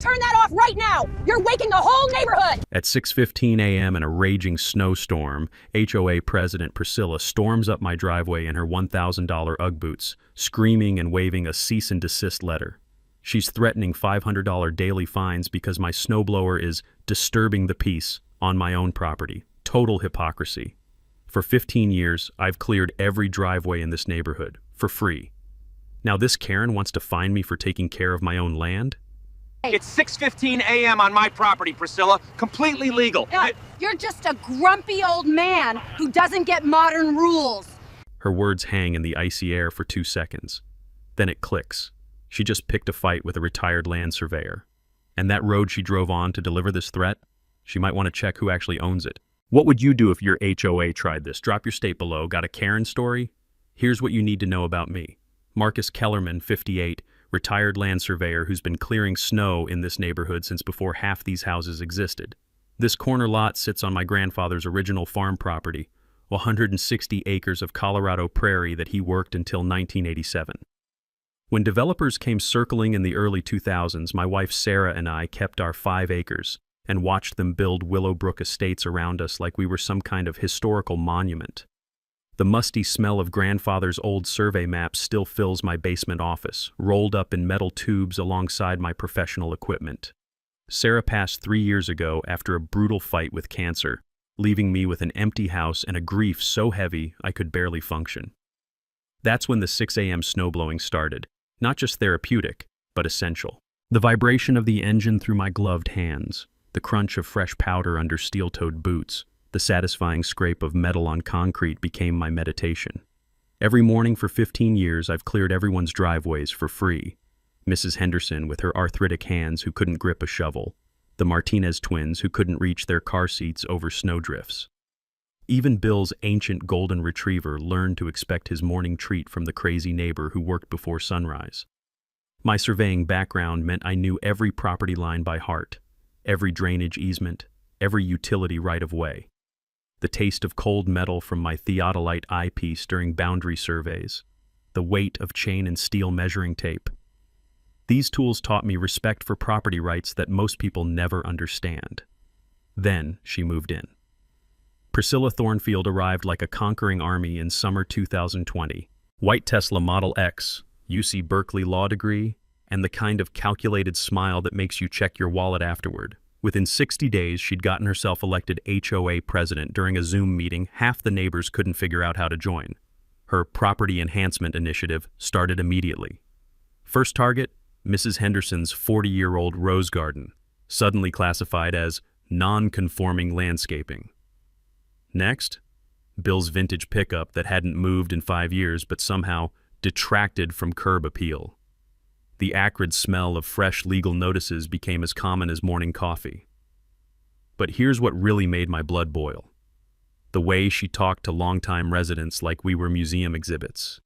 Turn that off right now! You're waking the whole neighborhood! At 6:15 a.m. in a raging snowstorm, HOA President Priscilla storms up my driveway in her $1,000 Ugg boots, screaming and waving a cease and desist letter. She's threatening $500 daily fines because my snowblower is disturbing the peace on my own property. Total hypocrisy. For 15 years, I've cleared every driveway in this neighborhood, for free. Now this Karen wants to fine me for taking care of my own land? It's 6:15 a.m. on my property, Priscilla. Completely legal. You're just a grumpy old man who doesn't get modern rules. Her words hang in the icy air for 2 seconds. Then it clicks. She just picked a fight with a retired land surveyor. And that road she drove on to deliver this threat? She might want to check who actually owns it. What would you do if your HOA tried this? Drop your state below. Got a Karen story? Here's what you need to know about me. Marcus Kellerman, 58, retired land surveyor who's been clearing snow in this neighborhood since before half these houses existed. This corner lot sits on my grandfather's original farm property, 160 acres of Colorado prairie that he worked until 1987. When developers came circling in the early 2000s, my wife Sarah and I kept our 5 acres and watched them build Willowbrook estates around us like we were some kind of historical monument. The musty smell of grandfather's old survey maps still fills my basement office, rolled up in metal tubes alongside my professional equipment. Sarah passed 3 years ago after a brutal fight with cancer, leaving me with an empty house and a grief so heavy I could barely function. That's when the 6 a.m. snowblowing started, not just therapeutic, but essential. The vibration of the engine through my gloved hands, the crunch of fresh powder under steel-toed boots, the satisfying scrape of metal on concrete became my meditation. Every morning for 15 years, I've cleared everyone's driveways for free. Mrs. Henderson with her arthritic hands who couldn't grip a shovel, the Martinez twins who couldn't reach their car seats over snowdrifts. Even Bill's ancient golden retriever learned to expect his morning treat from the crazy neighbor who worked before sunrise. My surveying background meant I knew every property line by heart, every drainage easement, every utility right-of-way. The taste of cold metal from my theodolite eyepiece during boundary surveys, the weight of chain and steel measuring tape. These tools taught me respect for property rights that most people never understand. Then she moved in. Priscilla Thornfield arrived like a conquering army in summer 2020. White Tesla Model X, UC Berkeley law degree, and the kind of calculated smile that makes you check your wallet afterward. Within 60 days, she'd gotten herself elected HOA president during a Zoom meeting half the neighbors couldn't figure out how to join. Her property enhancement initiative started immediately. First target, Mrs. Henderson's 40-year-old rose garden, suddenly classified as non-conforming landscaping. Next, Bill's vintage pickup that hadn't moved in 5 years but somehow detracted from curb appeal. The acrid smell of fresh legal notices became as common as morning coffee. But here's what really made my blood boil. The way she talked to longtime residents like we were museum exhibits.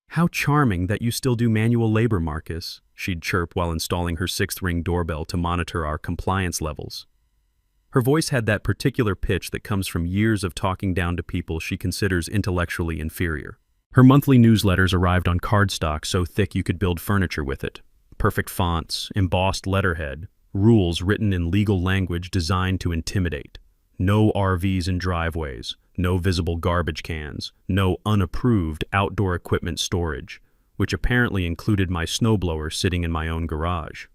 "How charming that you still do manual labor, Marcus," she'd chirp while installing her 6th-ring doorbell to monitor our compliance levels. Her voice had that particular pitch that comes from years of talking down to people she considers intellectually inferior. Her monthly newsletters arrived on cardstock so thick you could build furniture with it. Perfect fonts, embossed letterhead, rules written in legal language designed to intimidate. No RVs in driveways, no visible garbage cans, no unapproved outdoor equipment storage, which apparently included my snowblower sitting in my own garage.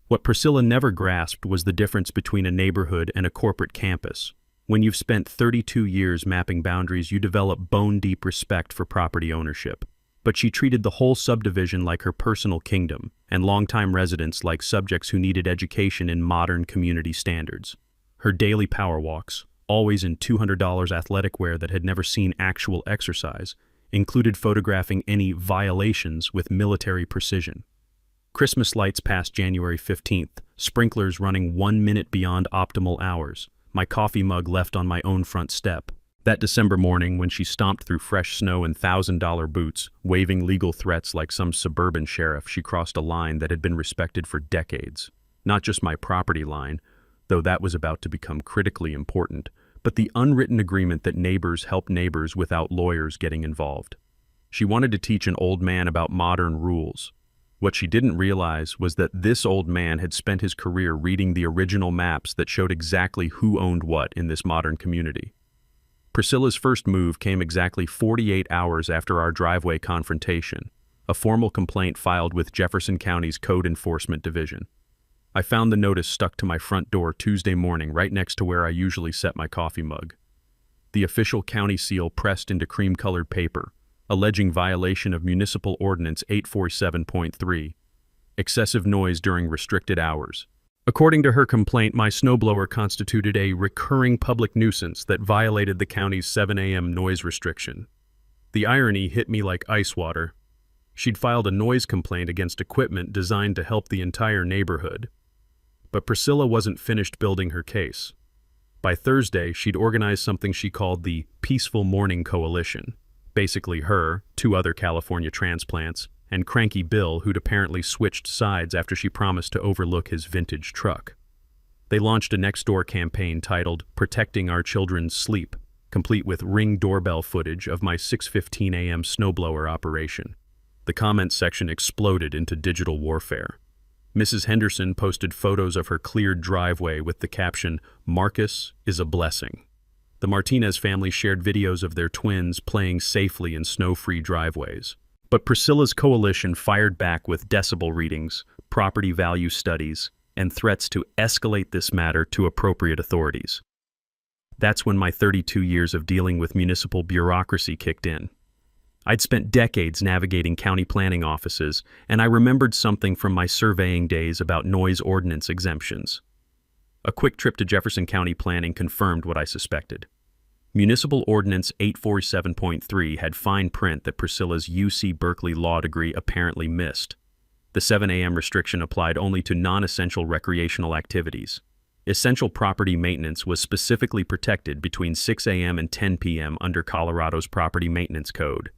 What Priscilla never grasped was the difference between a neighborhood and a corporate campus. When you've spent 32 years mapping boundaries, you develop bone-deep respect for property ownership. But she treated the whole subdivision like her personal kingdom, and longtime residents like subjects who needed education in modern community standards. Her daily power walks, always in $200 athletic wear that had never seen actual exercise, included photographing any violations with military precision. Christmas lights past January 15th, sprinklers running 1 minute beyond optimal hours, my coffee mug left on my own front step. That December morning when she stomped through fresh snow in $1,000 boots, waving legal threats like some suburban sheriff, she crossed a line that had been respected for decades. Not just my property line, though that was about to become critically important, but the unwritten agreement that neighbors help neighbors without lawyers getting involved. She wanted to teach an old man about modern rules. What she didn't realize was that this old man had spent his career reading the original maps that showed exactly who owned what in this modern community. Priscilla's first move came exactly 48 hours after our driveway confrontation, a formal complaint filed with Jefferson County's Code Enforcement Division. I found the notice stuck to my front door Tuesday morning right next to where I usually set my coffee mug. The official county seal pressed into cream-colored paper, alleging violation of Municipal Ordinance 847.3, excessive noise during restricted hours. According to her complaint, my snowblower constituted a recurring public nuisance that violated the county's 7 a.m. noise restriction. The irony hit me like ice water. She'd filed a noise complaint against equipment designed to help the entire neighborhood. But Priscilla wasn't finished building her case. By Thursday, she'd organized something she called the Peaceful Morning Coalition. Basically her, 2 other California transplants, and Cranky Bill, who'd apparently switched sides after she promised to overlook his vintage truck. They launched a next-door campaign titled Protecting Our Children's Sleep, complete with Ring doorbell footage of my 6:15 a.m. snowblower operation. The comments section exploded into digital warfare. Mrs. Henderson posted photos of her cleared driveway with the caption, "Marcus is a blessing." The Martinez family shared videos of their twins playing safely in snow-free driveways. But Priscilla's coalition fired back with decibel readings, property value studies, and threats to escalate this matter to appropriate authorities. That's when my 32 years of dealing with municipal bureaucracy kicked in. I'd spent decades navigating county planning offices, and I remembered something from my surveying days about noise ordinance exemptions. A quick trip to Jefferson County Planning confirmed what I suspected. Municipal Ordinance 847.3 had fine print that Priscilla's UC Berkeley law degree apparently missed. The 7 a.m. restriction applied only to non-essential recreational activities. Essential property maintenance was specifically protected between 6 a.m. and 10 p.m. under Colorado's Property Maintenance Code.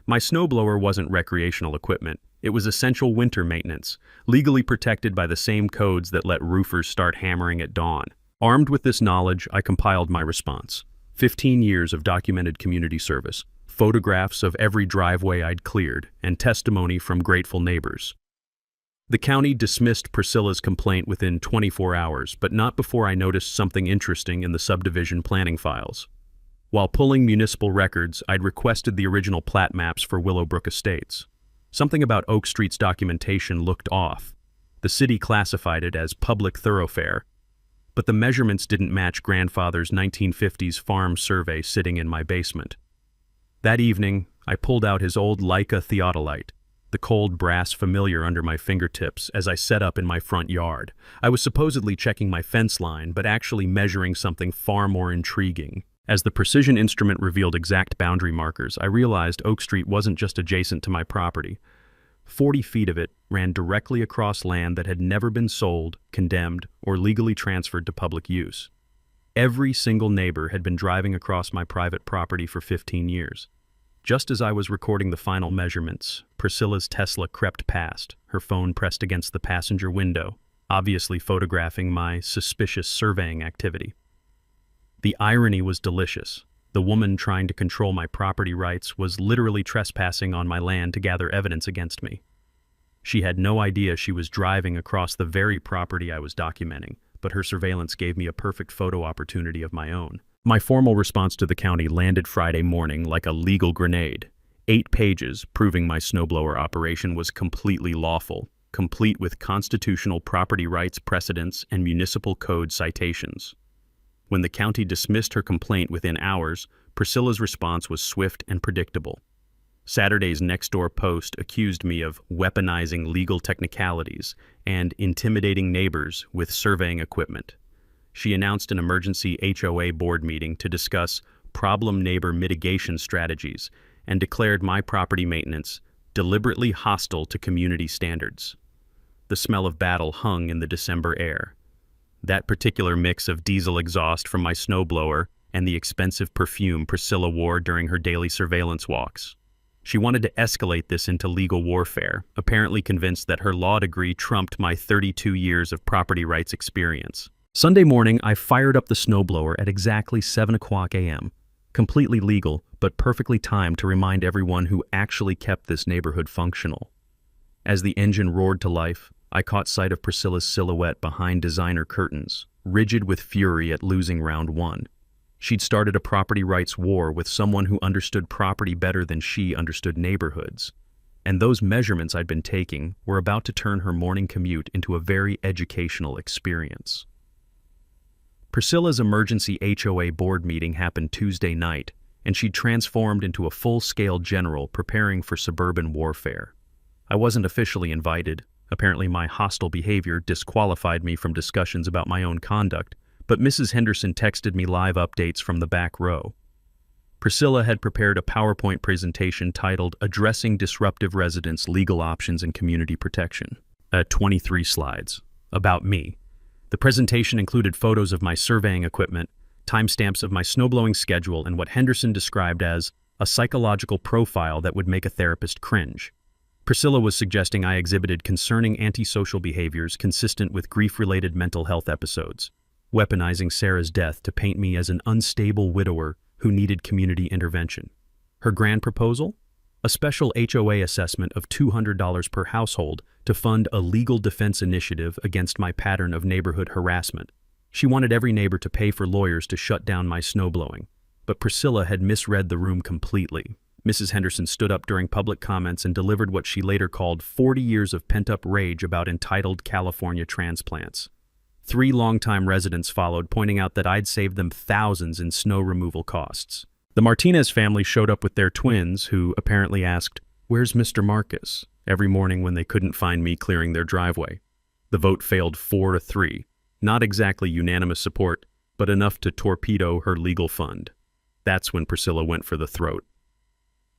My snowblower wasn't recreational equipment. It was essential winter maintenance, legally protected by the same codes that let roofers start hammering at dawn. Armed with this knowledge, I compiled my response. 15 years of documented community service, photographs of every driveway I'd cleared, and testimony from grateful neighbors. The county dismissed Priscilla's complaint within 24 hours, but not before I noticed something interesting in the subdivision planning files. While pulling municipal records, I'd requested the original plat maps for Willowbrook Estates. Something about Oak Street's documentation looked off. The city classified it as public thoroughfare, but the measurements didn't match grandfather's 1950s farm survey sitting in my basement. That evening, I pulled out his old Leica theodolite, the cold brass familiar under my fingertips as I set up in my front yard. I was supposedly checking my fence line, but actually measuring something far more intriguing. As the precision instrument revealed exact boundary markers, I realized Oak Street wasn't just adjacent to my property. 40 feet of it ran directly across land that had never been sold, condemned, or legally transferred to public use. Every single neighbor had been driving across my private property for 15 years. Just as I was recording the final measurements, Priscilla's Tesla crept past, her phone pressed against the passenger window, obviously photographing my suspicious surveying activity. The irony was delicious. The woman trying to control my property rights was literally trespassing on my land to gather evidence against me. She had no idea she was driving across the very property I was documenting, but her surveillance gave me a perfect photo opportunity of my own. My formal response to the county landed Friday morning like a legal grenade. 8 pages proving my snowblower operation was completely lawful, complete with constitutional property rights precedents and municipal code citations. When the county dismissed her complaint within hours, Priscilla's response was swift and predictable. Saturday's Nextdoor post accused me of weaponizing legal technicalities and intimidating neighbors with surveying equipment. She announced an emergency HOA board meeting to discuss problem neighbor mitigation strategies and declared my property maintenance deliberately hostile to community standards. The smell of battle hung in the December air. That particular mix of diesel exhaust from my snowblower and the expensive perfume Priscilla wore during her daily surveillance walks. She wanted to escalate this into legal warfare, apparently convinced that her law degree trumped my 32 years of property rights experience. Sunday morning, I fired up the snowblower at exactly 7 o'clock a.m., completely legal, but perfectly timed to remind everyone who actually kept this neighborhood functional. As the engine roared to life, I caught sight of Priscilla's silhouette behind designer curtains, rigid with fury at losing round one. She'd started a property rights war with someone who understood property better than she understood neighborhoods. And those measurements I'd been taking were about to turn her morning commute into a very educational experience. Priscilla's emergency HOA board meeting happened Tuesday night, and she'd transformed into a full-scale general preparing for suburban warfare. I wasn't officially invited. Apparently my hostile behavior disqualified me from discussions about my own conduct, but Mrs. Henderson texted me live updates from the back row. Priscilla had prepared a PowerPoint presentation titled Addressing Disruptive Residents' Legal Options and Community Protection. 23 slides. About me. The presentation included photos of my surveying equipment, timestamps of my snowblowing schedule, and what Henderson described as a psychological profile that would make a therapist cringe. Priscilla was suggesting I exhibited concerning antisocial behaviors consistent with grief-related mental health episodes, weaponizing Sarah's death to paint me as an unstable widower who needed community intervention. Her grand proposal? A special HOA assessment of $200 per household to fund a legal defense initiative against my pattern of neighborhood harassment. She wanted every neighbor to pay for lawyers to shut down my snowblowing, but Priscilla had misread the room completely. Mrs. Henderson stood up during public comments and delivered what she later called 40 years of pent-up rage about entitled California transplants. 3 longtime residents followed, pointing out that I'd saved them thousands in snow removal costs. The Martinez family showed up with their twins, who apparently asked, "Where's Mr. Marcus?" every morning when they couldn't find me clearing their driveway. The vote failed 4-3. Not exactly unanimous support, but enough to torpedo her legal fund. That's when Priscilla went for the throat.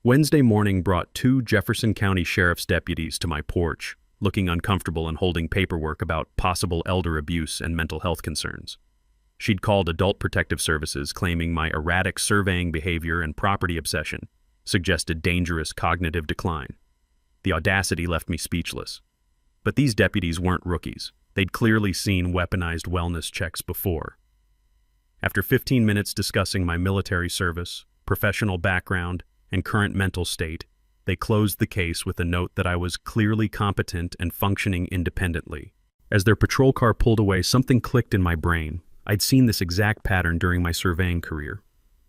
Wednesday morning brought 2 Jefferson County Sheriff's deputies to my porch, looking uncomfortable and holding paperwork about possible elder abuse and mental health concerns. She'd called Adult Protective Services, claiming my erratic surveying behavior and property obsession suggested dangerous cognitive decline. The audacity left me speechless. But these deputies weren't rookies. They'd clearly seen weaponized wellness checks before. After 15 minutes discussing my military service, professional background, and current mental state, they closed the case with a note that I was clearly competent and functioning independently. As their patrol car pulled away, something clicked in my brain. I'd seen this exact pattern during my surveying career.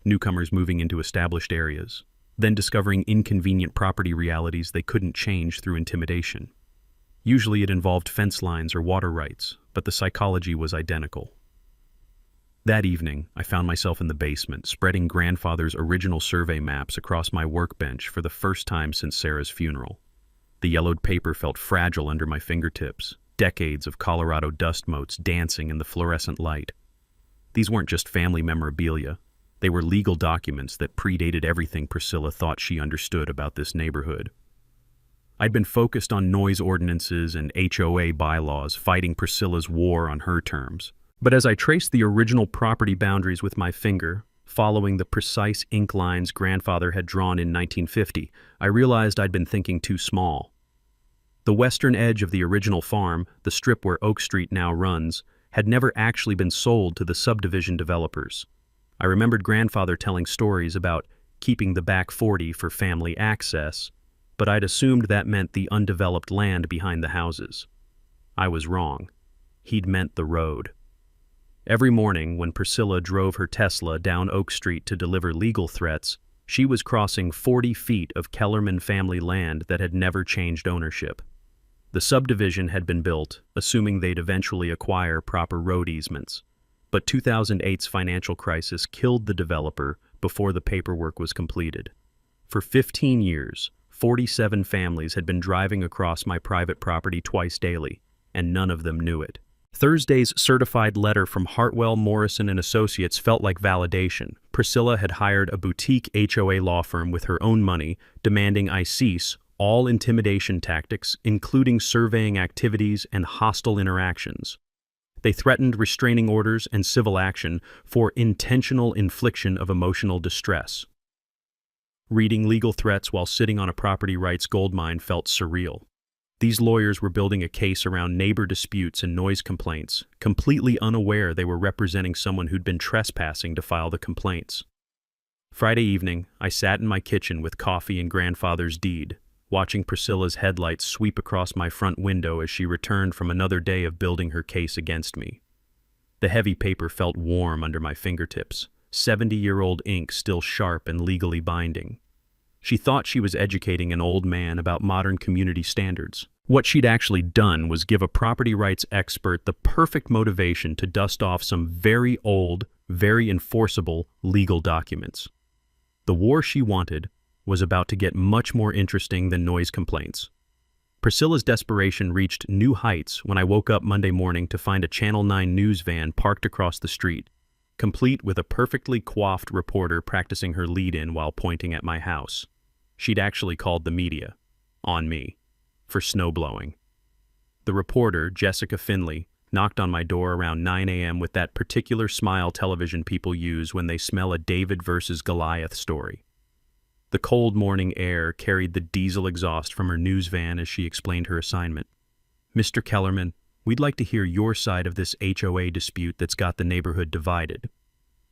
Newcomers moving into established areas, then discovering inconvenient property realities they couldn't change through intimidation. Usually it involved fence lines or water rights, but the psychology was identical. That evening, I found myself in the basement, spreading grandfather's original survey maps across my workbench for the first time since Sarah's funeral. The yellowed paper felt fragile under my fingertips, decades of Colorado dust motes dancing in the fluorescent light. These weren't just family memorabilia. They were legal documents that predated everything Priscilla thought she understood about this neighborhood. I'd been focused on noise ordinances and HOA bylaws, fighting Priscilla's war on her terms. But as I traced the original property boundaries with my finger, following the precise ink lines grandfather had drawn in 1950, I realized I'd been thinking too small. The western edge of the original farm, the strip where Oak Street now runs, had never actually been sold to the subdivision developers. I remembered grandfather telling stories about keeping the back 40 for family access, but I'd assumed that meant the undeveloped land behind the houses. I was wrong. He'd meant the road. Every morning when Priscilla drove her Tesla down Oak Street to deliver legal threats, she was crossing 40 feet of Kellerman family land that had never changed ownership. The subdivision had been built, assuming they'd eventually acquire proper road easements. But 2008's financial crisis killed the developer before the paperwork was completed. For 15 years, 47 families had been driving across my private property twice daily, and none of them knew it. Thursday's certified letter from Hartwell, Morrison & Associates felt like validation. Priscilla had hired a boutique HOA law firm with her own money, demanding I cease all intimidation tactics, including surveying activities and hostile interactions. They threatened restraining orders and civil action for intentional infliction of emotional distress. Reading legal threats while sitting on a property rights goldmine felt surreal. These lawyers were building a case around neighbor disputes and noise complaints, completely unaware they were representing someone who'd been trespassing to file the complaints. Friday evening, I sat in my kitchen with coffee and grandfather's deed. watching Priscilla's headlights sweep across my front window as she returned from another day of building her case against me. The heavy paper felt warm under my fingertips, 70-year-old ink still sharp and legally binding. She thought she was educating an old man about modern community standards. What she'd actually done was give a property rights expert the perfect motivation to dust off some very old, very enforceable legal documents. The war she wanted was about to get much more interesting than noise complaints. Priscilla's desperation reached new heights when I woke up Monday morning to find a Channel 9 news van parked across the street, complete with a perfectly coiffed reporter practicing her lead-in while pointing at my house. She'd actually called the media, on me, for snowblowing. The reporter, Jessica Finley, knocked on my door around 9 a.m. with that particular smile television people use when they smell a David versus Goliath story. The cold morning air carried the diesel exhaust from her news van as she explained her assignment. "Mr. Kellerman, we'd like to hear your side of this HOA dispute that's got the neighborhood divided."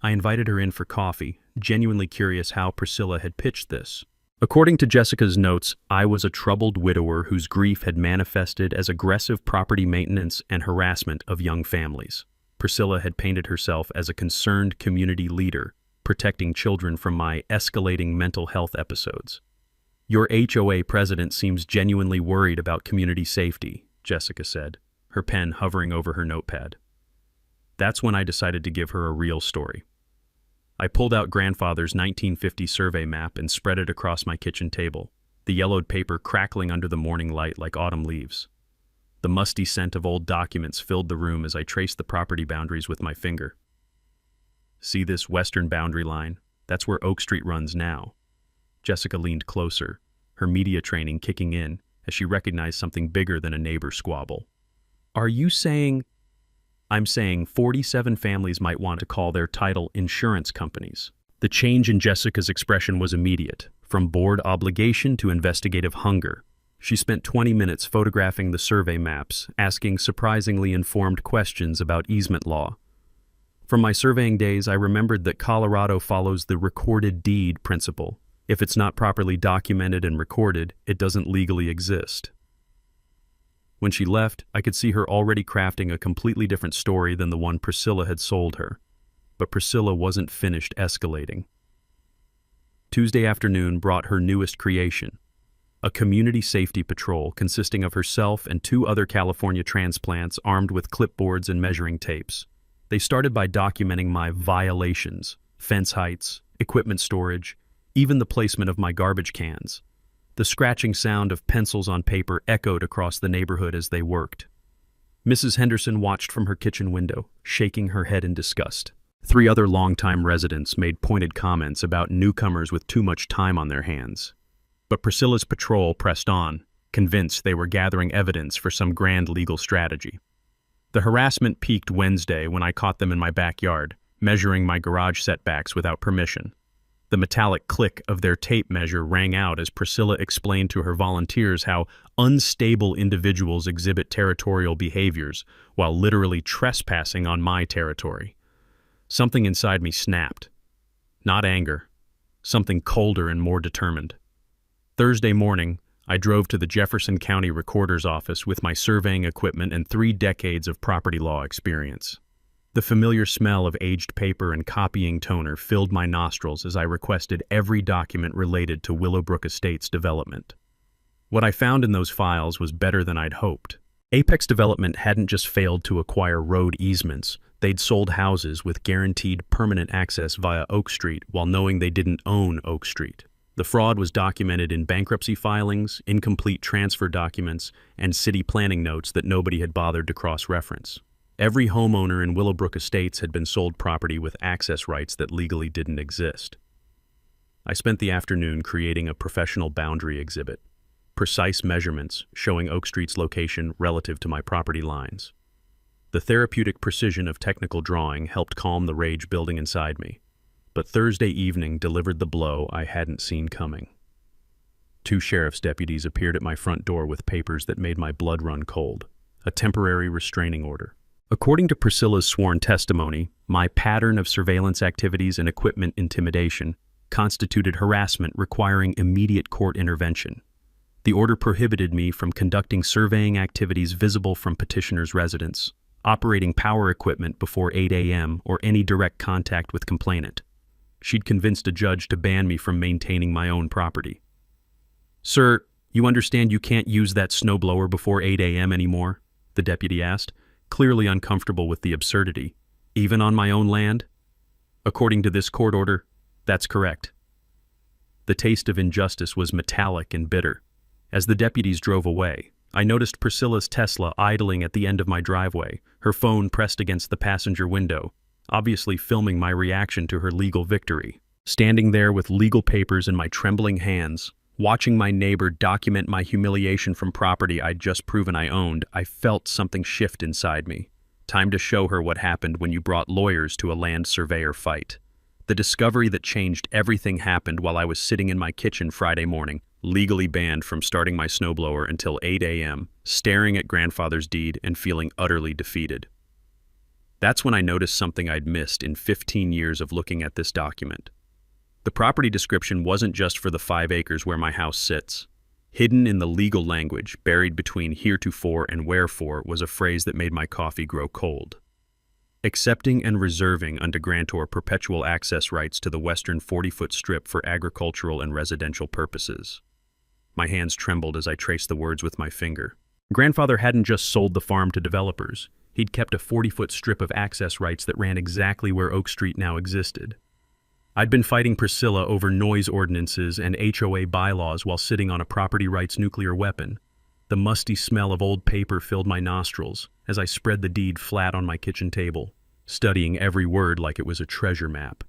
I invited her in for coffee, genuinely curious how Priscilla had pitched this. According to Jessica's notes, I was a troubled widower whose grief had manifested as aggressive property maintenance and harassment of young families. Priscilla had painted herself as a concerned community leader, protecting children from my escalating mental health episodes. "Your HOA president seems genuinely worried about community safety," Jessica said, her pen hovering over her notepad. That's when I decided to give her a real story. I pulled out grandfather's 1950 survey map and spread it across my kitchen table, the yellowed paper crackling under the morning light like autumn leaves. The musty scent of old documents filled the room as I traced the property boundaries with my finger. "See this western boundary line? That's where Oak Street runs now." Jessica leaned closer, her media training kicking in as she recognized something bigger than a neighbor squabble. "Are you saying—" "I'm saying 47 families might want to call their title insurance companies." The change in Jessica's expression was immediate, from bored obligation to investigative hunger. She spent 20 minutes photographing the survey maps, asking surprisingly informed questions about easement law. From my surveying days, I remembered that Colorado follows the recorded deed principle. If it's not properly documented and recorded, it doesn't legally exist. When she left, I could see her already crafting a completely different story than the one Priscilla had sold her. But Priscilla wasn't finished escalating. Tuesday afternoon brought her newest creation, a community safety patrol consisting of herself and 2 other California transplants armed with clipboards and measuring tapes. They started by documenting my violations, fence heights, equipment storage, even the placement of my garbage cans. The scratching sound of pencils on paper echoed across the neighborhood as they worked. Mrs. Henderson watched from her kitchen window, shaking her head in disgust. 3 other longtime residents made pointed comments about newcomers with too much time on their hands. But Priscilla's patrol pressed on, convinced they were gathering evidence for some grand legal strategy. The harassment peaked Wednesday when I caught them in my backyard, measuring my garage setbacks without permission. The metallic click of their tape measure rang out as Priscilla explained to her volunteers how unstable individuals exhibit territorial behaviors while literally trespassing on my territory. Something inside me snapped. Not anger, something colder and more determined. Thursday morning, I drove to the Jefferson County Recorder's office with my surveying equipment and 3 decades of property law experience. The familiar smell of aged paper and copying toner filled my nostrils as I requested every document related to Willowbrook Estates development. What I found in those files was better than I'd hoped. Apex Development hadn't just failed to acquire road easements, they'd sold houses with guaranteed permanent access via Oak Street while knowing they didn't own Oak Street. The fraud was documented in bankruptcy filings, incomplete transfer documents, and city planning notes that nobody had bothered to cross-reference. Every homeowner in Willowbrook Estates had been sold property with access rights that legally didn't exist. I spent the afternoon creating a professional boundary exhibit, precise measurements showing Oak Street's location relative to my property lines. The therapeutic precision of technical drawing helped calm the rage building inside me. But Thursday evening delivered the blow I hadn't seen coming. 2 sheriff's deputies appeared at my front door with papers that made my blood run cold, a temporary restraining order. According to Priscilla's sworn testimony, my pattern of surveillance activities and equipment intimidation constituted harassment requiring immediate court intervention. The order prohibited me from conducting surveying activities visible from petitioner's residence, operating power equipment before 8 a.m., or any direct contact with complainant. She'd convinced a judge to ban me from maintaining my own property. "Sir, you understand you can't use that snowblower before 8 a.m. anymore?" the deputy asked, clearly uncomfortable with the absurdity. "Even on my own land?" "According to this court order, that's correct." The taste of injustice was metallic and bitter. As the deputies drove away, I noticed Priscilla's Tesla idling at the end of my driveway, her phone pressed against the passenger window, obviously filming my reaction to her legal victory. Standing there with legal papers in my trembling hands, watching my neighbor document my humiliation from property I'd just proven I owned, I felt something shift inside me. Time to show her what happened when you brought lawyers to a land surveyor fight. The discovery that changed everything happened while I was sitting in my kitchen Friday morning, legally banned from starting my snowblower until 8 a.m., staring at grandfather's deed and feeling utterly defeated. That's when I noticed something I'd missed in 15 years of looking at this document. The property description wasn't just for the 5 acres where my house sits. Hidden in the legal language, buried between heretofore and wherefore, was a phrase that made my coffee grow cold. Accepting and reserving unto grantor perpetual access rights to the western 40-foot strip for agricultural and residential purposes. My hands trembled as I traced the words with my finger. Grandfather hadn't just sold the farm to developers. He'd kept a 40-foot strip of access rights that ran exactly where Oak Street now existed. I'd been fighting Priscilla over noise ordinances and HOA bylaws while sitting on a property rights nuclear weapon. The musty smell of old paper filled my nostrils as I spread the deed flat on my kitchen table, studying every word like it was a treasure map.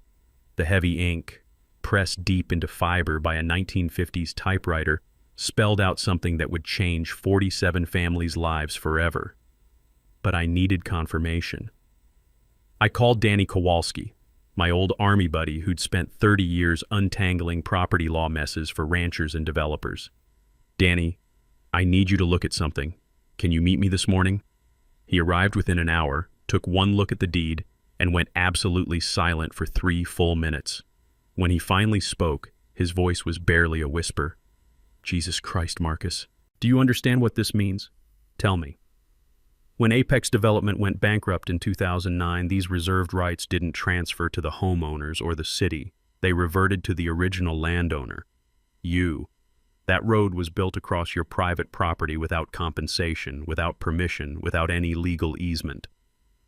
The heavy ink, pressed deep into fiber by a 1950s typewriter, spelled out something that would change 47 families' lives forever. But I needed confirmation. I called Danny Kowalski, my old Army buddy who'd spent 30 years untangling property law messes for ranchers and developers. "Danny, I need you to look at something. Can you meet me this morning?" He arrived within an hour, took one look at the deed, and went absolutely silent for 3 full minutes. When he finally spoke, his voice was barely a whisper. "Jesus Christ, Marcus. Do you understand what this means? Tell me." When Apex Development went bankrupt in 2009, these reserved rights didn't transfer to the homeowners or the city. They reverted to the original landowner. You. That road was built across your private property without compensation, without permission, without any legal easement.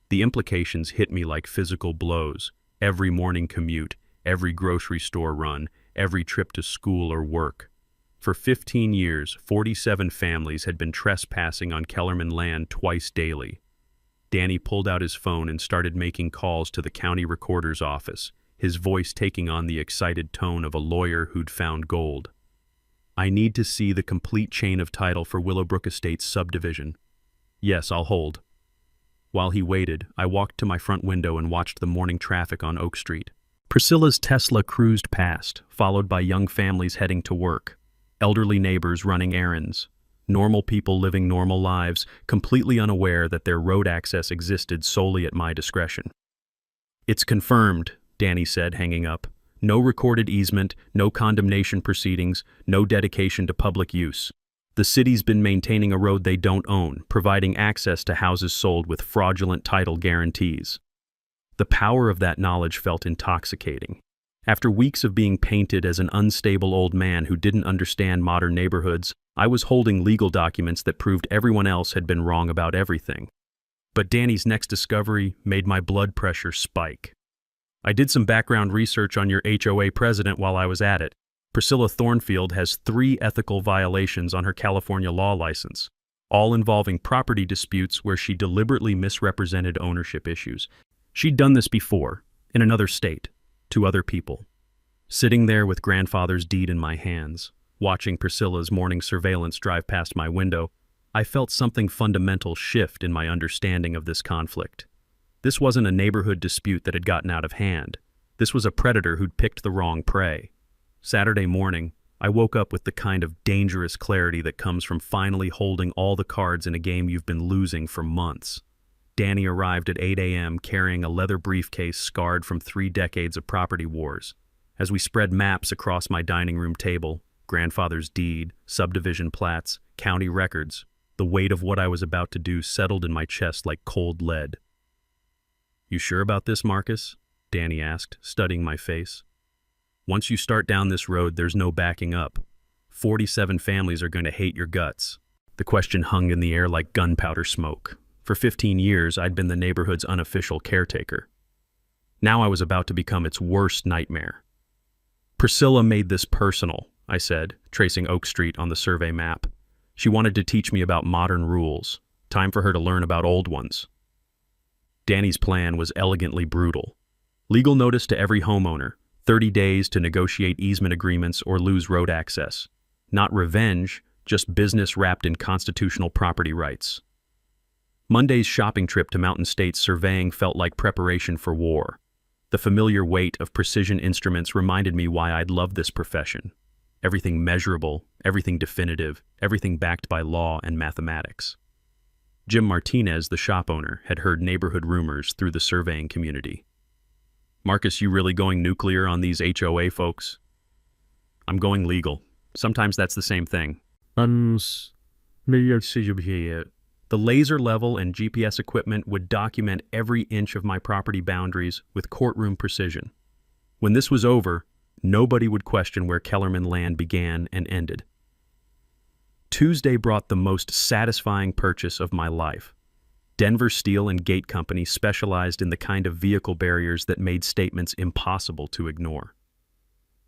The implications hit me like physical blows. Every morning commute, every grocery store run, every trip to school or work. For 15 years, 47 families had been trespassing on Kellerman land twice daily. Danny pulled out his phone and started making calls to the county recorder's office, his voice taking on the excited tone of a lawyer who'd found gold. "I need to see the complete chain of title for Willowbrook Estates subdivision." "Yes, I'll hold." While he waited, I walked to my front window and watched the morning traffic on Oak Street. Priscilla's Tesla cruised past, followed by young families heading to work, elderly neighbors running errands, normal people living normal lives, completely unaware that their road access existed solely at my discretion. "It's confirmed," Danny said, hanging up. "No recorded easement, no condemnation proceedings, no dedication to public use. The city's been maintaining a road they don't own, providing access to houses sold with fraudulent title guarantees." The power of that knowledge felt intoxicating. After weeks of being painted as an unstable old man who didn't understand modern neighborhoods, I was holding legal documents that proved everyone else had been wrong about everything. But Danny's next discovery made my blood pressure spike. I did some background research on your HOA president while I was at it. Priscilla Thornfield has 3 ethical violations on her California law license, all involving property disputes where she deliberately misrepresented ownership issues. She'd done this before, in another state, to other people. Sitting there with grandfather's deed in my hands, watching Priscilla's morning surveillance drive past my window, I felt something fundamental shift in my understanding of this conflict. This wasn't a neighborhood dispute that had gotten out of hand. This was a predator who'd picked the wrong prey. Saturday morning, I woke up with the kind of dangerous clarity that comes from finally holding all the cards in a game you've been losing for months. Danny arrived at 8 a.m. carrying a leather briefcase scarred from 3 decades of property wars. As we spread maps across my dining room table, grandfather's deed, subdivision plats, county records. The weight of what I was about to do settled in my chest like cold lead. "You sure about this, Marcus?" Danny asked, studying my face. "Once you start down this road, there's no backing up. 47 families are going to hate your guts." The question hung in the air like gunpowder smoke. For 15 years, I'd been the neighborhood's unofficial caretaker. Now I was about to become its worst nightmare. "Priscilla made this personal," I said, tracing Oak Street on the survey map. "She wanted to teach me about modern rules. Time for her to learn about old ones." Danny's plan was elegantly brutal. Legal notice to every homeowner, 30 days to negotiate easement agreements or lose road access. Not revenge, just business wrapped in constitutional property rights. Monday's shopping trip to Mountain States surveying felt like preparation for war. The familiar weight of precision instruments reminded me why I'd love this profession. Everything measurable, everything definitive, everything backed by law and mathematics. Jim Martinez, the shop owner, had heard neighborhood rumors through the surveying community. "Marcus, you really going nuclear on these HOA folks?" "I'm going legal. Sometimes that's the same thing." The laser level and GPS equipment would document every inch of my property boundaries with courtroom precision. When this was over, nobody would question where Kellerman land began and ended. Tuesday brought the most satisfying purchase of my life. Denver Steel and Gate Company specialized in the kind of vehicle barriers that made statements impossible to ignore.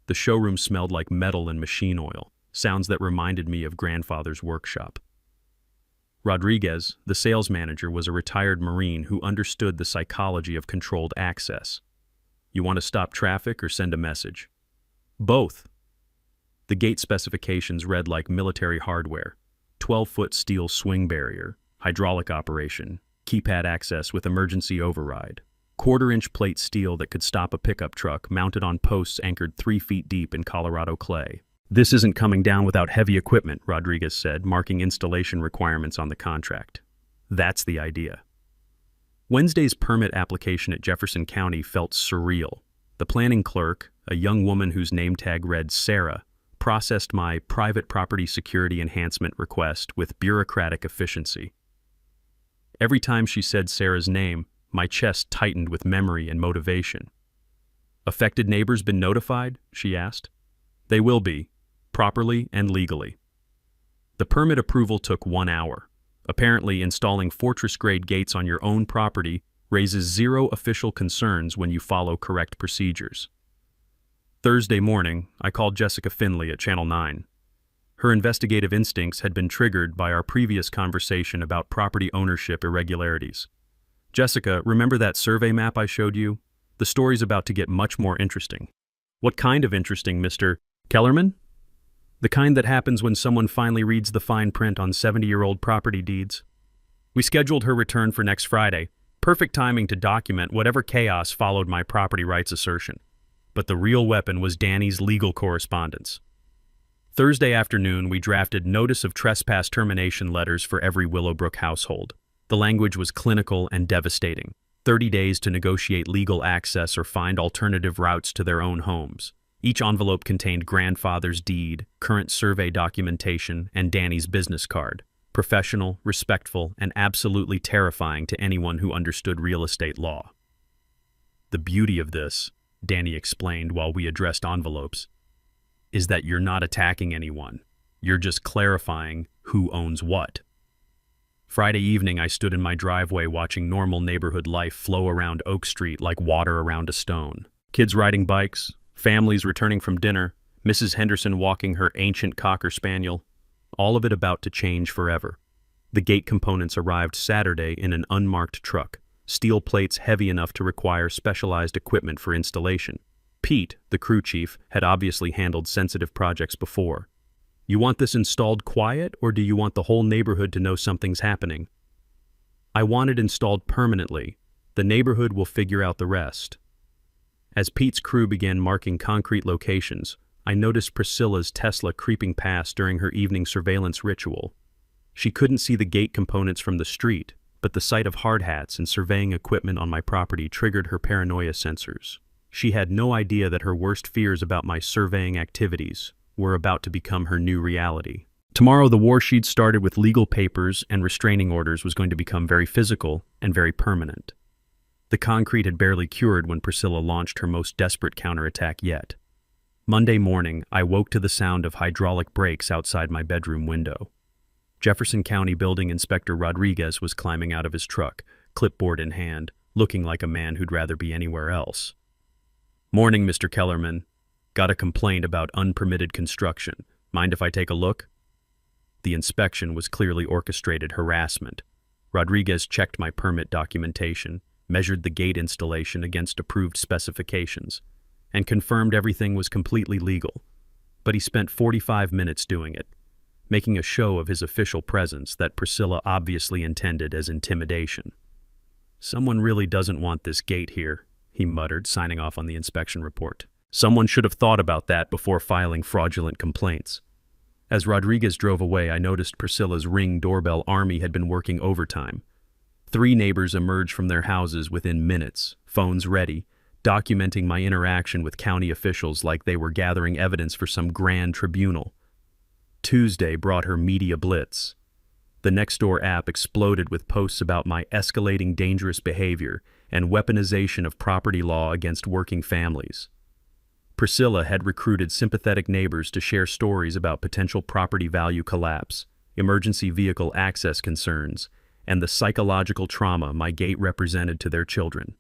The showroom smelled like metal and machine oil, sounds that reminded me of grandfather's workshop. Rodriguez, the sales manager, was a retired Marine who understood the psychology of controlled access. "You want to stop traffic or send a message?" "Both." The gate specifications read like military hardware: 12-foot steel swing barrier, hydraulic operation, keypad access with emergency override, quarter-inch plate steel that could stop a pickup truck mounted on posts anchored 3 feet deep in Colorado clay. "This isn't coming down without heavy equipment," Rodriguez said, marking installation requirements on the contract. That's the idea. Wednesday's permit application at Jefferson County felt surreal. The planning clerk, a young woman whose name tag read Sarah, processed my private property security enhancement request with bureaucratic efficiency. Every time she said Sarah's name, my chest tightened with memory and motivation. "Affected neighbors been notified?" she asked. "They will be, properly and legally." The permit approval took 1 hour. Apparently, installing fortress-grade gates on your own property raises zero official concerns when you follow correct procedures. Thursday morning, I called Jessica Finley at Channel 9. Her investigative instincts had been triggered by our previous conversation about property ownership irregularities. "Jessica, remember that survey map I showed you? The story's about to get much more interesting." "What kind of interesting, Mr. Kellerman?" "The kind that happens when someone finally reads the fine print on 70-year-old property deeds." We scheduled her return for next Friday. Perfect timing to document whatever chaos followed my property rights assertion. But the real weapon was Danny's legal correspondence. Thursday afternoon, we drafted notice of trespass termination letters for every Willowbrook household. The language was clinical and devastating. 30 days to negotiate legal access or find alternative routes to their own homes. Each envelope contained grandfather's deed, current survey documentation, and Danny's business card. Professional, respectful, and absolutely terrifying to anyone who understood real estate law. "The beauty of this," Danny explained while we addressed envelopes, "is that you're not attacking anyone. You're just clarifying who owns what." Friday evening, I stood in my driveway watching normal neighborhood life flow around Oak Street like water around a stone. Kids riding bikes, families returning from dinner, Mrs. Henderson walking her ancient Cocker Spaniel, all of it about to change forever. The gate components arrived Saturday in an unmarked truck, steel plates heavy enough to require specialized equipment for installation. Pete, the crew chief, had obviously handled sensitive projects before. "You want this installed quiet, or do you want the whole neighborhood to know something's happening?" "I want it installed permanently. The neighborhood will figure out the rest." As Pete's crew began marking concrete locations, I noticed Priscilla's Tesla creeping past during her evening surveillance ritual. She couldn't see the gate components from the street, but the sight of hard hats and surveying equipment on my property triggered her paranoia sensors. She had no idea that her worst fears about my surveying activities were about to become her new reality. Tomorrow, the war she'd started with legal papers and restraining orders was going to become very physical and very permanent. The concrete had barely cured when Priscilla launched her most desperate counterattack yet. Monday morning, I woke to the sound of hydraulic brakes outside my bedroom window. Jefferson County Building Inspector Rodriguez was climbing out of his truck, clipboard in hand, looking like a man who'd rather be anywhere else. "Morning, Mr. Kellerman. Got a complaint about unpermitted construction. Mind if I take a look?" The inspection was clearly orchestrated harassment. Rodriguez checked my permit documentation, measured the gate installation against approved specifications, and confirmed everything was completely legal. But he spent 45 minutes doing it, making a show of his official presence that Priscilla obviously intended as intimidation. "Someone really doesn't want this gate here," he muttered, signing off on the inspection report. "Someone should have thought about that before filing fraudulent complaints." As Rodriguez drove away, I noticed Priscilla's Ring doorbell army had been working overtime. 3 neighbors emerged from their houses within minutes, phones ready, documenting my interaction with county officials like they were gathering evidence for some grand tribunal. Tuesday brought her media blitz. The Nextdoor app exploded with posts about my escalating dangerous behavior and weaponization of property law against working families. Priscilla had recruited sympathetic neighbors to share stories about potential property value collapse, emergency vehicle access concerns, and the psychological trauma my gate represented to their children.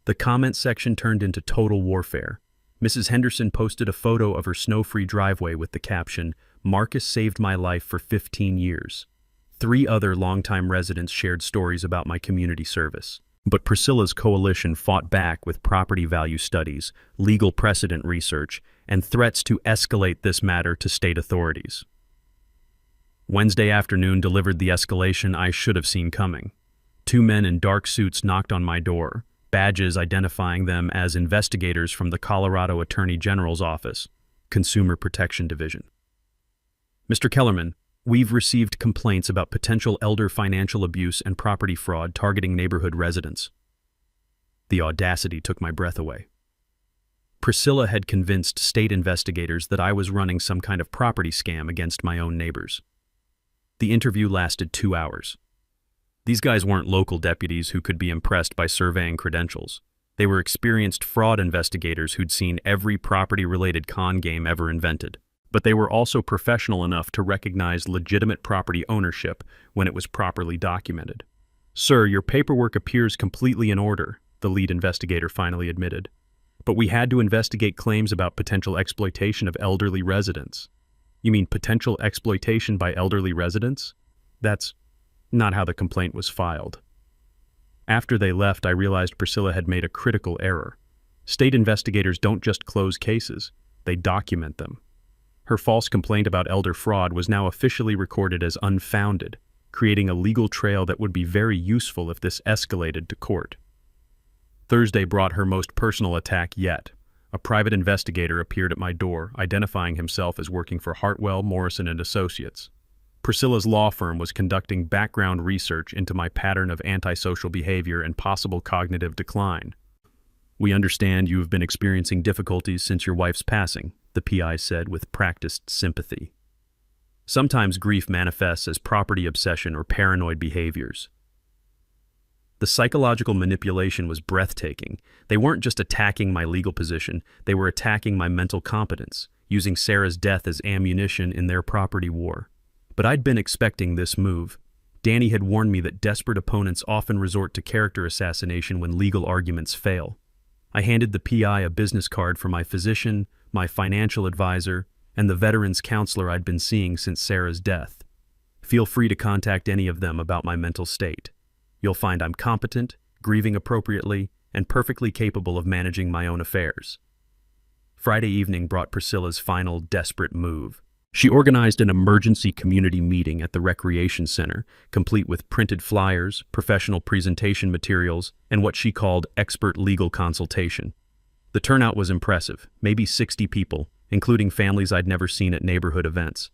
The comment section turned into total warfare. Mrs. Henderson posted a photo of her snow-free driveway with the caption, "Marcus saved my life for 15 years. 3 other longtime residents shared stories about my community service. But Priscilla's coalition fought back with property value studies, legal precedent research, and threats to escalate this matter to state authorities. Wednesday afternoon delivered the escalation I should have seen coming. 2 men in dark suits knocked on my door, badges identifying them as investigators from the Colorado Attorney General's Office, Consumer Protection Division. "Mr. Kellerman, we've received complaints about potential elder financial abuse and property fraud targeting neighborhood residents." The audacity took my breath away. Priscilla had convinced state investigators that I was running some kind of property scam against my own neighbors. The interview lasted 2 hours. These guys weren't local deputies who could be impressed by surveying credentials. They were experienced fraud investigators who'd seen every property-related con game ever invented. But they were also professional enough to recognize legitimate property ownership when it was properly documented. "Sir, your paperwork appears completely in order," the lead investigator finally admitted. "But we had to investigate claims about potential exploitation of elderly residents." "You mean potential exploitation by elderly residents?" "That's not how the complaint was filed." After they left, I realized Priscilla had made a critical error. State investigators don't just close cases, they document them. Her false complaint about elder fraud was now officially recorded as unfounded, creating a legal trail that would be very useful if this escalated to court. Thursday brought her most personal attack yet. A private investigator appeared at my door, identifying himself as working for Hartwell, Morrison & Associates. Priscilla's law firm was conducting background research into my pattern of antisocial behavior and possible cognitive decline. "We understand you have been experiencing difficulties since your wife's passing," the PI said with practiced sympathy. "Sometimes grief manifests as property obsession or paranoid behaviors." The psychological manipulation was breathtaking. They weren't just attacking my legal position, they were attacking my mental competence, using Sarah's death as ammunition in their property war. But I'd been expecting this move. Danny had warned me that desperate opponents often resort to character assassination when legal arguments fail. I handed the PI a business card for my physician, my financial advisor, and the veterans counselor I'd been seeing since Sarah's death. Feel free to contact any of them about my mental state. You'll find I'm competent, grieving appropriately, and perfectly capable of managing my own affairs. Friday evening brought Priscilla's final desperate move. She organized an emergency community meeting at the recreation center, complete with printed flyers, professional presentation materials, and what she called expert legal consultation. The turnout was impressive, maybe 60 people, including families I'd never seen at neighborhood events.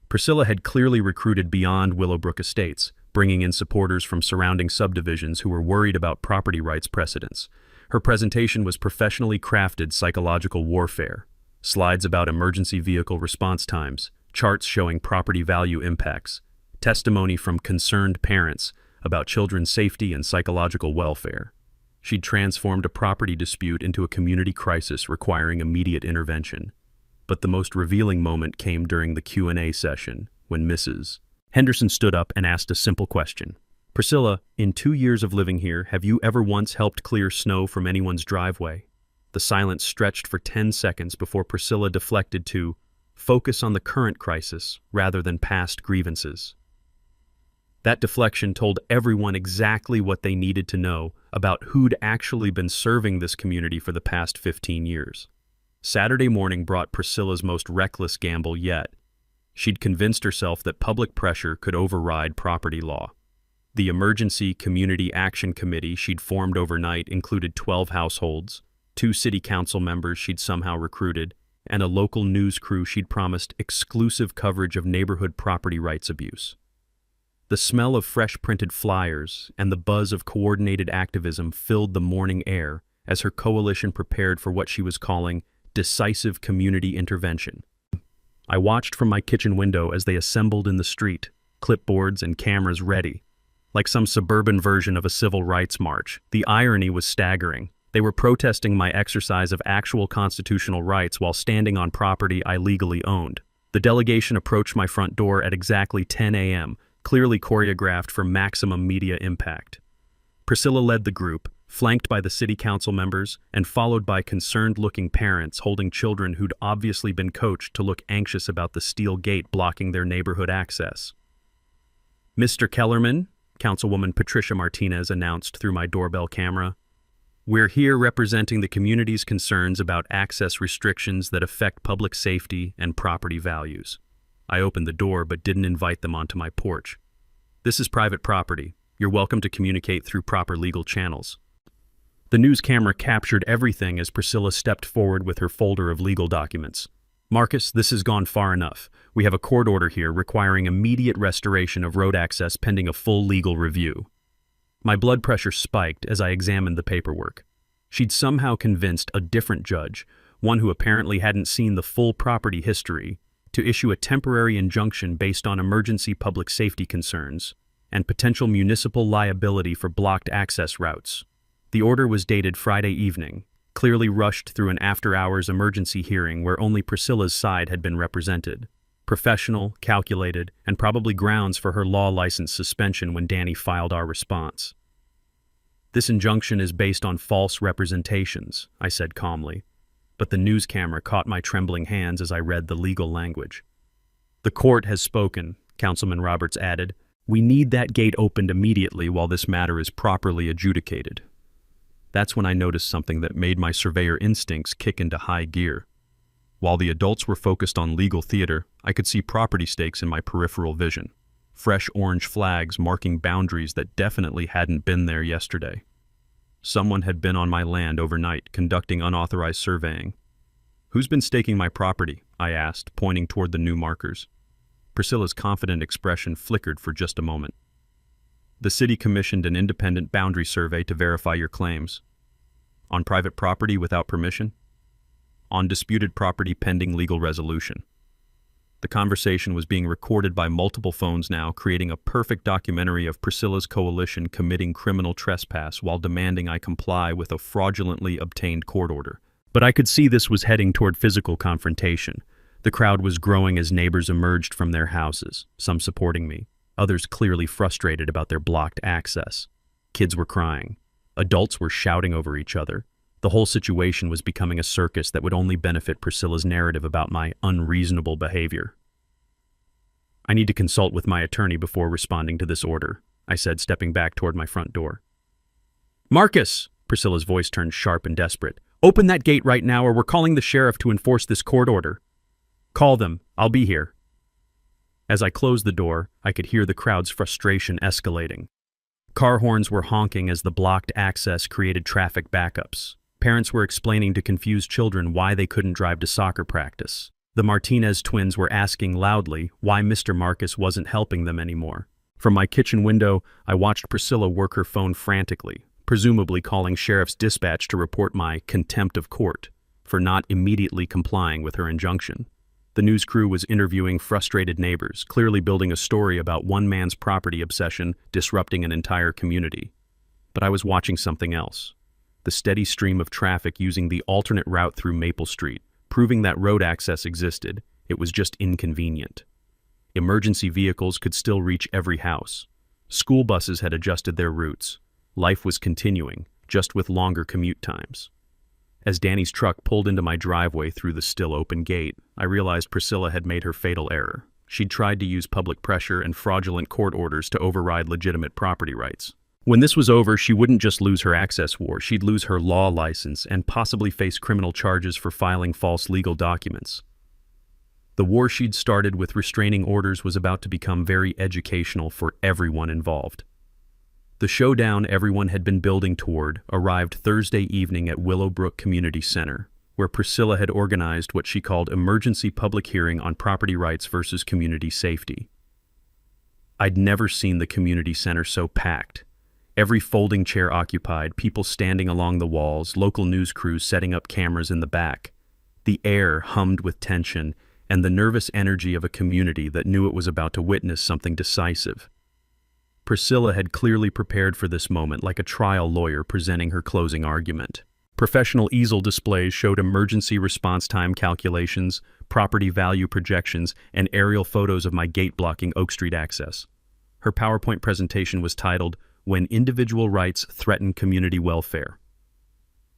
Priscilla had clearly recruited beyond Willowbrook Estates, bringing in supporters from surrounding subdivisions who were worried about property rights precedents. Her presentation was professionally crafted psychological warfare. Slides about emergency vehicle response times, charts showing property value impacts, testimony from concerned parents about children's safety and psychological welfare. She'd transformed a property dispute into a community crisis requiring immediate intervention. But the most revealing moment came during the Q&A session, when Mrs. Henderson stood up and asked a simple question. "Priscilla, in 2 years of living here, have you ever once helped clear snow from anyone's driveway?" The silence stretched for 10 seconds before Priscilla deflected to focus on the current crisis rather than past grievances. That deflection told everyone exactly what they needed to know about who'd actually been serving this community for the past 15 years. Saturday morning brought Priscilla's most reckless gamble yet. She'd convinced herself that public pressure could override property law. The Emergency Community Action Committee she'd formed overnight included 12 households, 2 city council members she'd somehow recruited, and a local news crew she'd promised exclusive coverage of neighborhood property rights abuse. The smell of fresh printed flyers and the buzz of coordinated activism filled the morning air as her coalition prepared for what she was calling decisive community intervention. I watched from my kitchen window as they assembled in the street, clipboards and cameras ready. Like some suburban version of a civil rights march, the irony was staggering. They were protesting my exercise of actual constitutional rights while standing on property I legally owned. The delegation approached my front door at exactly 10 a.m., clearly choreographed for maximum media impact. Priscilla led the group, flanked by the city council members and followed by concerned-looking parents holding children who'd obviously been coached to look anxious about the steel gate blocking their neighborhood access. "Mr. Kellerman," Councilwoman Patricia Martinez announced through my doorbell camera, "we're here representing the community's concerns about access restrictions that affect public safety and property values." I opened the door but didn't invite them onto my porch. "This is private property. You're welcome to communicate through proper legal channels." The news camera captured everything as Priscilla stepped forward with her folder of legal documents. "Marcus, this has gone far enough. We have a court order here requiring immediate restoration of road access pending a full legal review." My blood pressure spiked as I examined the paperwork. She'd somehow convinced a different judge, one who apparently hadn't seen the full property history, to issue a temporary injunction based on emergency public safety concerns and potential municipal liability for blocked access routes. The order was dated Friday evening, clearly rushed through an after-hours emergency hearing where only Priscilla's side had been represented. Professional, calculated, and probably grounds for her law license suspension when Danny filed our response. "This injunction is based on false representations," I said calmly, but the news camera caught my trembling hands as I read the legal language. "The court has spoken," Councilman Roberts added. "We need that gate opened immediately while this matter is properly adjudicated." That's when I noticed something that made my surveyor instincts kick into high gear. While the adults were focused on legal theater, I could see property stakes in my peripheral vision. Fresh orange flags marking boundaries that definitely hadn't been there yesterday. Someone had been on my land overnight, conducting unauthorized surveying. "Who's been staking my property?" I asked, pointing toward the new markers. Priscilla's confident expression flickered for just a moment. "The city commissioned an independent boundary survey to verify your claims." "On private property without permission?" "On disputed property pending legal resolution." The conversation was being recorded by multiple phones now, creating a perfect documentary of Priscilla's coalition committing criminal trespass while demanding I comply with a fraudulently obtained court order. But I could see this was heading toward physical confrontation. The crowd was growing as neighbors emerged from their houses, some supporting me, others clearly frustrated about their blocked access. Kids were crying. Adults were shouting over each other. The whole situation was becoming a circus that would only benefit Priscilla's narrative about my unreasonable behavior. "I need to consult with my attorney before responding to this order," I said, stepping back toward my front door. "Marcus!" Priscilla's voice turned sharp and desperate. "Open that gate right now or we're calling the sheriff to enforce this court order." "Call them. I'll be here." As I closed the door, I could hear the crowd's frustration escalating. Car horns were honking as the blocked access created traffic backups. Parents were explaining to confused children why they couldn't drive to soccer practice. The Martinez twins were asking loudly why Mr. Marcus wasn't helping them anymore. From my kitchen window, I watched Priscilla work her phone frantically, presumably calling sheriff's dispatch to report my contempt of court. for not immediately complying with her injunction. The news crew was interviewing frustrated neighbors, clearly building a story about one man's property obsession disrupting an entire community. But I was watching something else. The steady stream of traffic using the alternate route through Maple Street, proving that road access existed. It was just inconvenient. Emergency vehicles could still reach every house. School buses had adjusted their routes. Life was continuing, just with longer commute times. As Danny's truck pulled into my driveway through the still open gate, I realized Priscilla had made her fatal error. She'd tried to use public pressure and fraudulent court orders to override legitimate property rights. When this was over, she wouldn't just lose her access war, she'd lose her law license and possibly face criminal charges for filing false legal documents. The war she'd started with restraining orders was about to become very educational for everyone involved. The showdown everyone had been building toward arrived Thursday evening at Willowbrook Community Center, where Priscilla had organized what she called emergency public hearing on property rights versus community safety. I'd never seen the community center so packed. Every folding chair occupied, people standing along the walls, local news crews setting up cameras in the back. The air hummed with tension and the nervous energy of a community that knew it was about to witness something decisive. Priscilla had clearly prepared for this moment like a trial lawyer presenting her closing argument. Professional easel displays showed emergency response time calculations, property value projections, and aerial photos of my gate-blocking Oak Street access. Her PowerPoint presentation was titled, "When Individual Rights Threaten Community Welfare."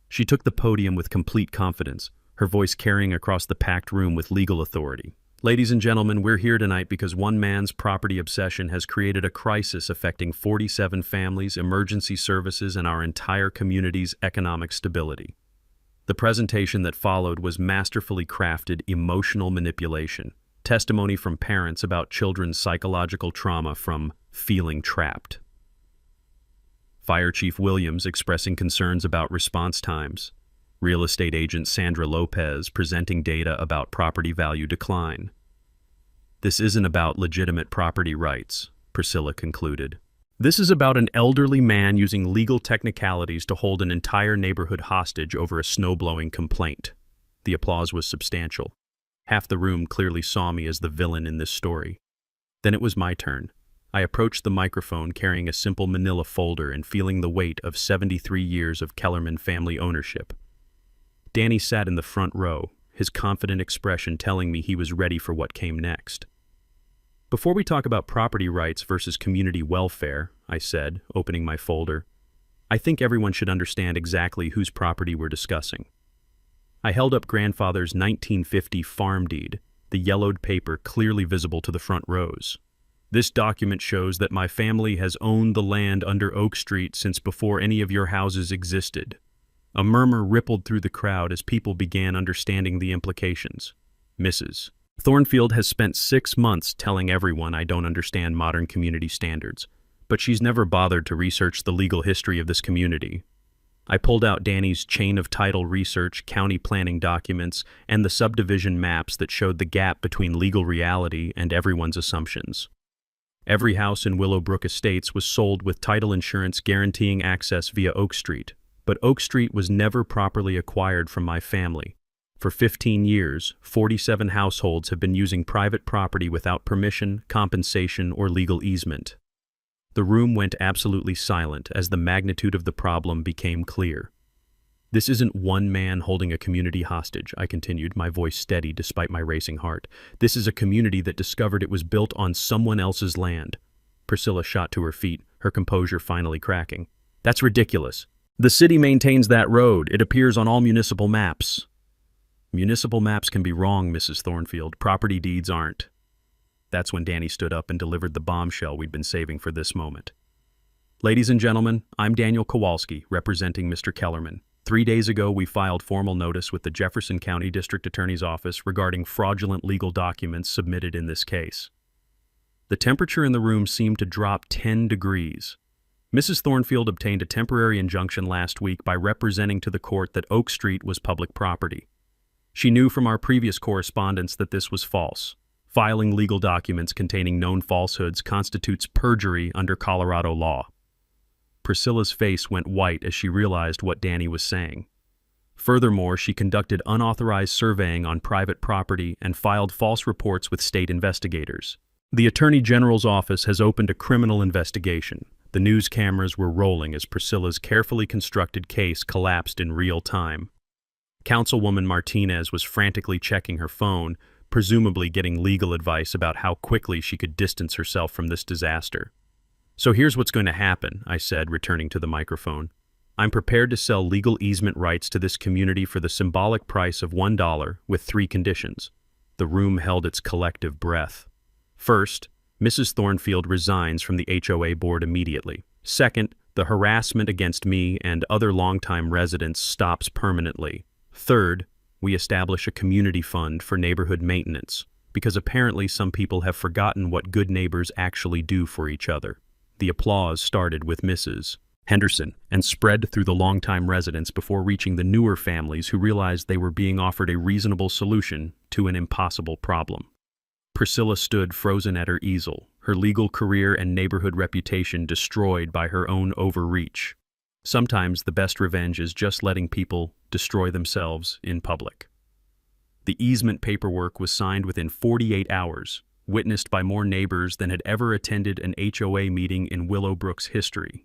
She took the podium with complete confidence, her voice carrying across the packed room with legal authority. Ladies and gentlemen, we're here tonight because one man's property obsession has created a crisis affecting 47 families, emergency services, and our entire community's economic stability. The presentation that followed was masterfully crafted emotional manipulation, testimony from parents about children's psychological trauma from feeling trapped. Fire Chief Williams expressing concerns about response times. Real estate agent Sandra Lopez presenting data about property value decline. This isn't about legitimate property rights, Priscilla concluded. This is about an elderly man using legal technicalities to hold an entire neighborhood hostage over a snowblowing complaint. The applause was substantial. Half the room clearly saw me as the villain in this story. Then it was my turn. I approached the microphone carrying a simple manila folder and feeling the weight of 73 years of Kellerman family ownership. Danny sat in the front row, his confident expression telling me he was ready for what came next. Before we talk about property rights versus community welfare, I said, opening my folder, I think everyone should understand exactly whose property we're discussing. I held up grandfather's 1950 farm deed, the yellowed paper clearly visible to the front rows. This document shows that my family has owned the land under Oak Street since before any of your houses existed. A murmur rippled through the crowd as people began understanding the implications. Mrs. Thornfield has spent 6 months telling everyone I don't understand modern community standards, but she's never bothered to research the legal history of this community. I pulled out Danny's chain of title research, county planning documents, and the subdivision maps that showed the gap between legal reality and everyone's assumptions. Every house in Willowbrook Estates was sold with title insurance guaranteeing access via Oak Street. But Oak Street was never properly acquired from my family. For 15 years, 47 households have been using private property without permission, compensation, or legal easement. The room went absolutely silent as the magnitude of the problem became clear. This isn't one man holding a community hostage, I continued, my voice steady despite my racing heart. This is a community that discovered it was built on someone else's land. Priscilla shot to her feet, her composure finally cracking. That's ridiculous. The city maintains that road. It appears on all municipal maps. Municipal maps can be wrong, Mrs. Thornfield. Property deeds aren't. That's when Danny stood up and delivered the bombshell we'd been saving for this moment. Ladies and gentlemen, I'm Daniel Kowalski, representing Mr. Kellerman. 3 days ago, we filed formal notice with the Jefferson County District Attorney's Office regarding fraudulent legal documents submitted in this case. The temperature in the room seemed to drop 10 degrees. Mrs. Thornfield obtained a temporary injunction last week by representing to the court that Oak Street was public property. She knew from our previous correspondence that this was false. Filing legal documents containing known falsehoods constitutes perjury under Colorado law. Priscilla's face went white as she realized what Danny was saying. Furthermore, she conducted unauthorized surveying on private property and filed false reports with state investigators. The Attorney General's office has opened a criminal investigation. The news cameras were rolling as Priscilla's carefully constructed case collapsed in real time. Councilwoman Martinez was frantically checking her phone, presumably getting legal advice about how quickly she could distance herself from this disaster. "So here's what's going to happen," I said, returning to the microphone. "I'm prepared to sell legal easement rights to this community for the symbolic price of $1 with 3 conditions." The room held its collective breath. First, Mrs. Thornfield resigns from the HOA board immediately. Second, the harassment against me and other longtime residents stops permanently. Third, we establish a community fund for neighborhood maintenance, because apparently some people have forgotten what good neighbors actually do for each other. The applause started with Mrs. Henderson and spread through the longtime residents before reaching the newer families who realized they were being offered a reasonable solution to an impossible problem. Priscilla stood frozen at her easel, her legal career and neighborhood reputation destroyed by her own overreach. Sometimes the best revenge is just letting people destroy themselves in public. The easement paperwork was signed within 48 hours, witnessed by more neighbors than had ever attended an HOA meeting in Willowbrook's history.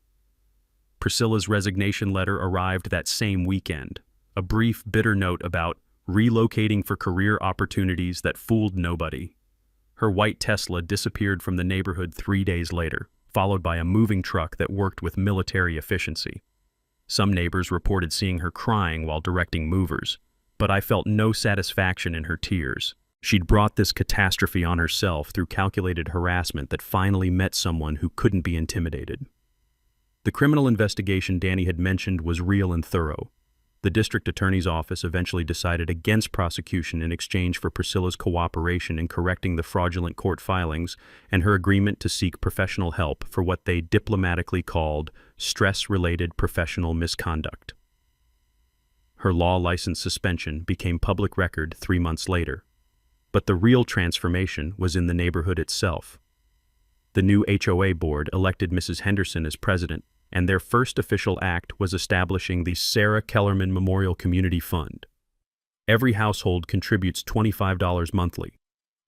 Priscilla's resignation letter arrived that same weekend, a brief, bitter note about relocating for career opportunities that fooled nobody. Her white Tesla disappeared from the neighborhood 3 days later, followed by a moving truck that worked with military efficiency. Some neighbors reported seeing her crying while directing movers, but I felt no satisfaction in her tears. She'd brought this catastrophe on herself through calculated harassment that finally met someone who couldn't be intimidated. The criminal investigation Danny had mentioned was real and thorough. The district attorney's office eventually decided against prosecution in exchange for Priscilla's cooperation in correcting the fraudulent court filings and her agreement to seek professional help for what they diplomatically called stress-related professional misconduct. Her law license suspension became public record 3 months later. But the real transformation was in the neighborhood itself. The new HOA board elected Mrs. Henderson as president, and their first official act was establishing the Sarah Kellerman Memorial Community Fund. Every household contributes $25 monthly,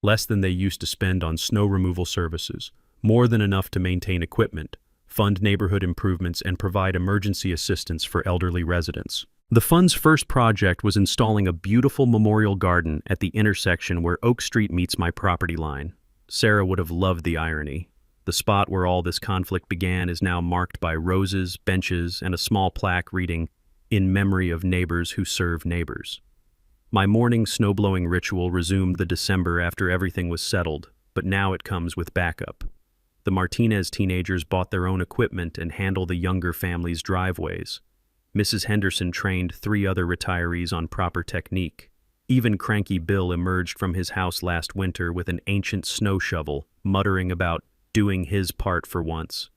less than they used to spend on snow removal services, more than enough to maintain equipment, fund neighborhood improvements, and provide emergency assistance for elderly residents. The fund's first project was installing a beautiful memorial garden at the intersection where Oak Street meets my property line. Sarah would have loved the irony. The spot where all this conflict began is now marked by roses, benches, and a small plaque reading, "In memory of neighbors who serve neighbors." My morning snowblowing ritual resumed the December after everything was settled, but now it comes with backup. The Martinez teenagers bought their own equipment and handle the younger family's driveways. Mrs. Henderson trained 3 other retirees on proper technique. Even cranky Bill emerged from his house last winter with an ancient snow shovel, muttering about doing his part for once.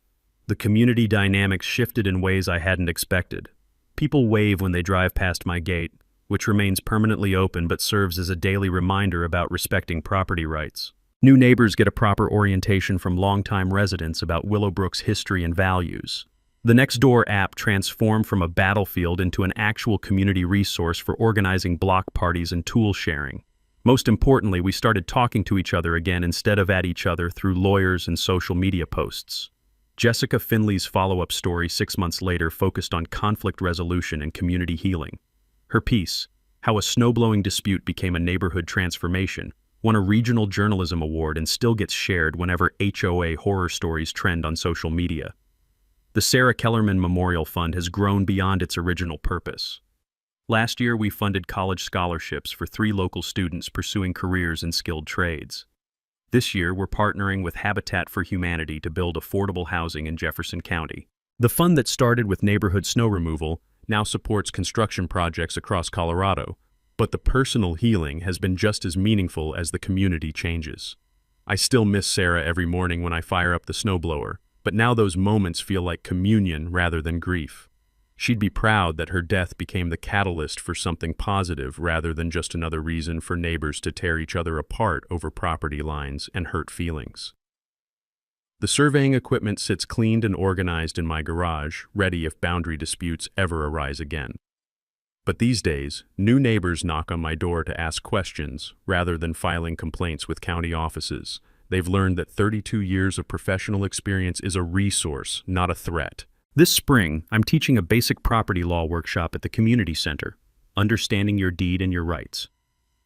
The community dynamics shifted in ways I hadn't expected. People wave when they drive past my gate, which remains permanently open but serves as a daily reminder about respecting property rights. New neighbors get a proper orientation from longtime residents about Willowbrook's history and values. The Nextdoor app transformed from a battlefield into an actual community resource for organizing block parties and tool sharing. Most importantly, we started talking to each other again instead of at each other through lawyers and social media posts. Jessica Finley's follow-up story 6 months later focused on conflict resolution and community healing. Her piece, How a Snowblowing Dispute Became a Neighborhood Transformation, won a regional journalism award and still gets shared whenever HOA horror stories trend on social media. The Sarah Kellerman Memorial Fund has grown beyond its original purpose. Last year, we funded college scholarships for 3 local students pursuing careers in skilled trades. This year, we're partnering with Habitat for Humanity to build affordable housing in Jefferson County. The fund that started with neighborhood snow removal now supports construction projects across Colorado, but the personal healing has been just as meaningful as the community changes. I still miss Sarah every morning when I fire up the snowblower, but now those moments feel like communion rather than grief. She'd be proud that her death became the catalyst for something positive rather than just another reason for neighbors to tear each other apart over property lines and hurt feelings. The surveying equipment sits cleaned and organized in my garage, ready if boundary disputes ever arise again. But these days, new neighbors knock on my door to ask questions rather than filing complaints with county offices. They've learned that 32 years of professional experience is a resource, not a threat. This spring, I'm teaching a basic property law workshop at the community center, Understanding Your Deed and Your Rights.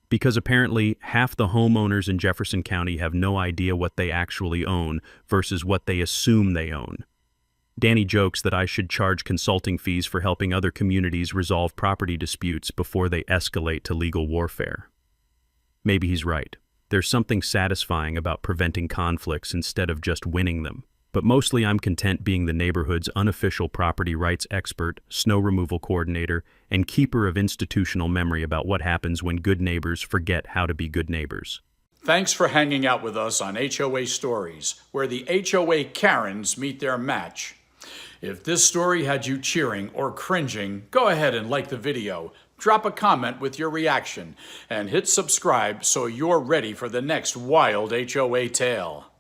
Because apparently, half the homeowners in Jefferson County have no idea what they actually own versus what they assume they own. Danny jokes that I should charge consulting fees for helping other communities resolve property disputes before they escalate to legal warfare. Maybe he's right. There's something satisfying about preventing conflicts instead of just winning them. But mostly I'm content being the neighborhood's unofficial property rights expert, snow removal coordinator, and keeper of institutional memory about what happens when good neighbors forget how to be good neighbors. Thanks for hanging out with us on HOA Stories, where the HOA Karens meet their match. If this story had you cheering or cringing, go ahead and like the video, drop a comment with your reaction, and hit subscribe so you're ready for the next wild HOA tale.